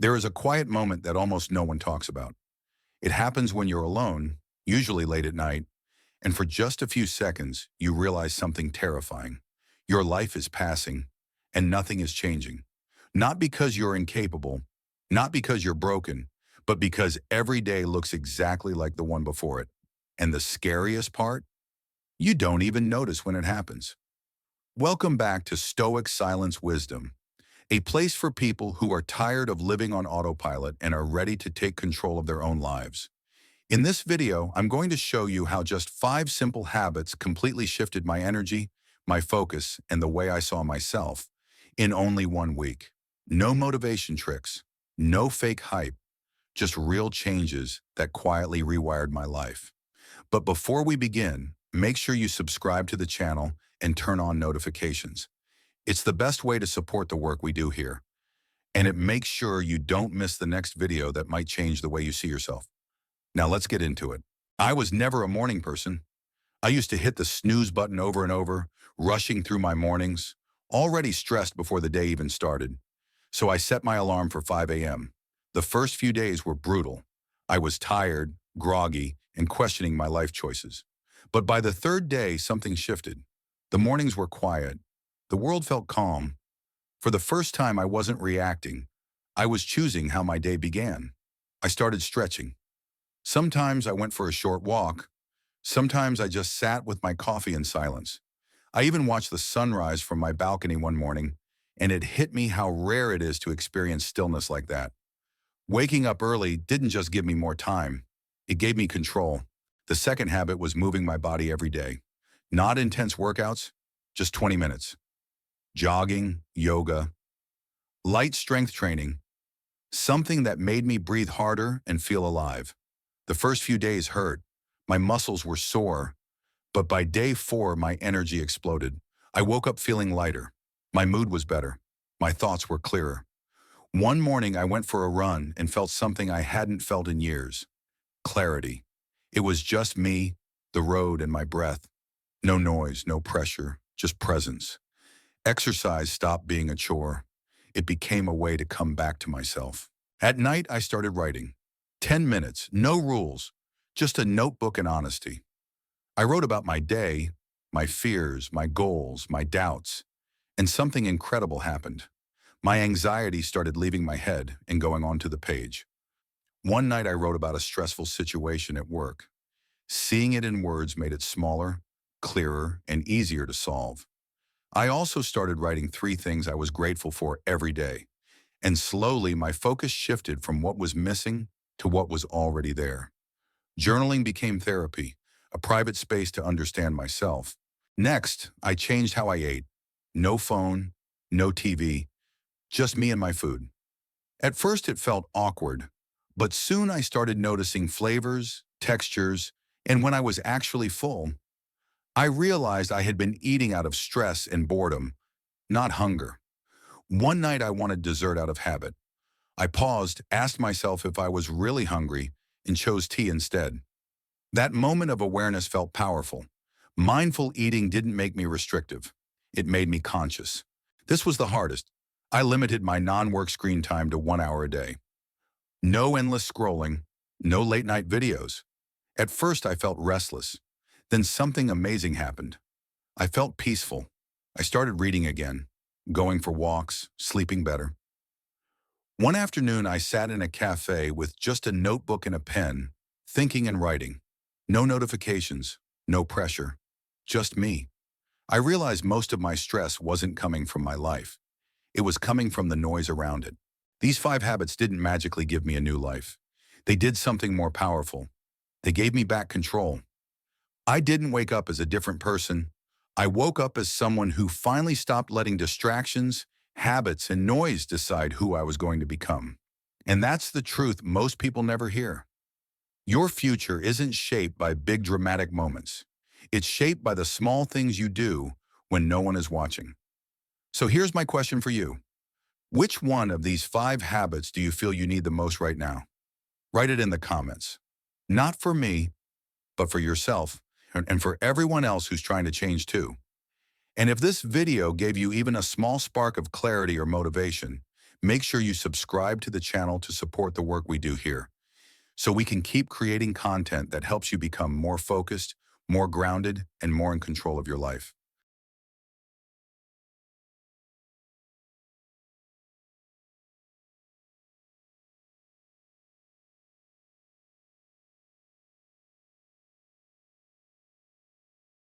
There is a quiet moment that almost no one talks about. It happens when you're alone, usually late at night, and for just a few seconds, you realize something terrifying. Your life is passing, and nothing is changing. Not because you're incapable, not because you're broken, but because every day looks exactly like the one before it. And the scariest part? You don't even notice when it happens. Welcome back to Stoic Silence Wisdom, a place for people who are tired of living on autopilot and are ready to take control of their own lives. In this video, I'm going to show you how just 5 simple habits completely shifted my energy, my focus, and the way I saw myself in only 1 week. No motivation tricks, no fake hype, just real changes that quietly rewired my life. But before we begin, make sure you subscribe to the channel and turn on notifications. It's the best way to support the work we do here, and it makes sure you don't miss the next video that might change the way you see yourself. Now let's get into it. I was never a morning person. I used to hit the snooze button over and over, rushing through my mornings, already stressed before the day even started. So I set my alarm for 5 a.m. The first few days were brutal. I was tired, groggy, and questioning my life choices. But by the third day, something shifted. The mornings were quiet. The world felt calm. For the first time, I wasn't reacting. I was choosing how my day began. I started stretching. Sometimes I went for a short walk. Sometimes I just sat with my coffee in silence. I even watched the sunrise from my balcony one morning, and it hit me how rare it is to experience stillness like that. Waking up early didn't just give me more time. It gave me control. The second habit was moving my body every day. Not intense workouts, just 20 minutes. Jogging, yoga, light strength training, something that made me breathe harder and feel alive. The first few days hurt. My muscles were sore, but by day 4, my energy exploded. I woke up feeling lighter. My mood was better. My thoughts were clearer. One morning, I went for a run and felt something I hadn't felt in years. Clarity. It was just me, the road, and my breath. No noise, no pressure, just presence. Exercise stopped being a chore. It became a way to come back to myself. At night, I started writing. 10 minutes, no rules, just a notebook and honesty. I wrote about my day, my fears, my goals, my doubts, and something incredible happened. My anxiety started leaving my head and going onto the page. One night I wrote about a stressful situation at work. Seeing it in words made it smaller, clearer, and easier to solve. I also started writing 3 things I was grateful for every day. And slowly my focus shifted from what was missing to what was already there. Journaling became therapy, a private space to understand myself. Next, I changed how I ate. No phone, no TV, just me and my food. At first it felt awkward, but soon I started noticing flavors, textures, and when I was actually full, I realized I had been eating out of stress and boredom, not hunger. One night I wanted dessert out of habit. I paused, asked myself if I was really hungry, and chose tea instead. That moment of awareness felt powerful. Mindful eating didn't make me restrictive. It made me conscious. This was the hardest. I limited my non-work screen time to 1 hour a day. No endless scrolling, no late-night videos. At first I felt restless. Then something amazing happened. I felt peaceful. I started reading again, going for walks, sleeping better. One afternoon, I sat in a cafe with just a notebook and a pen, thinking and writing. No notifications, no pressure, just me. I realized most of my stress wasn't coming from my life. It was coming from the noise around it. These 5 habits didn't magically give me a new life. They did something more powerful. They gave me back control. I didn't wake up as a different person. I woke up as someone who finally stopped letting distractions, habits, and noise decide who I was going to become. And that's the truth most people never hear. Your future isn't shaped by big dramatic moments. It's shaped by the small things you do when no one is watching. So here's my question for you. Which one of these 5 habits do you feel you need the most right now? Write it in the comments. Not for me, but for yourself and for everyone else who's trying to change too. And if this video gave you even a small spark of clarity or motivation, Make sure you subscribe to the channel to support the work we do here, so we can keep creating content that helps you become more focused, more grounded, and more in control of your life.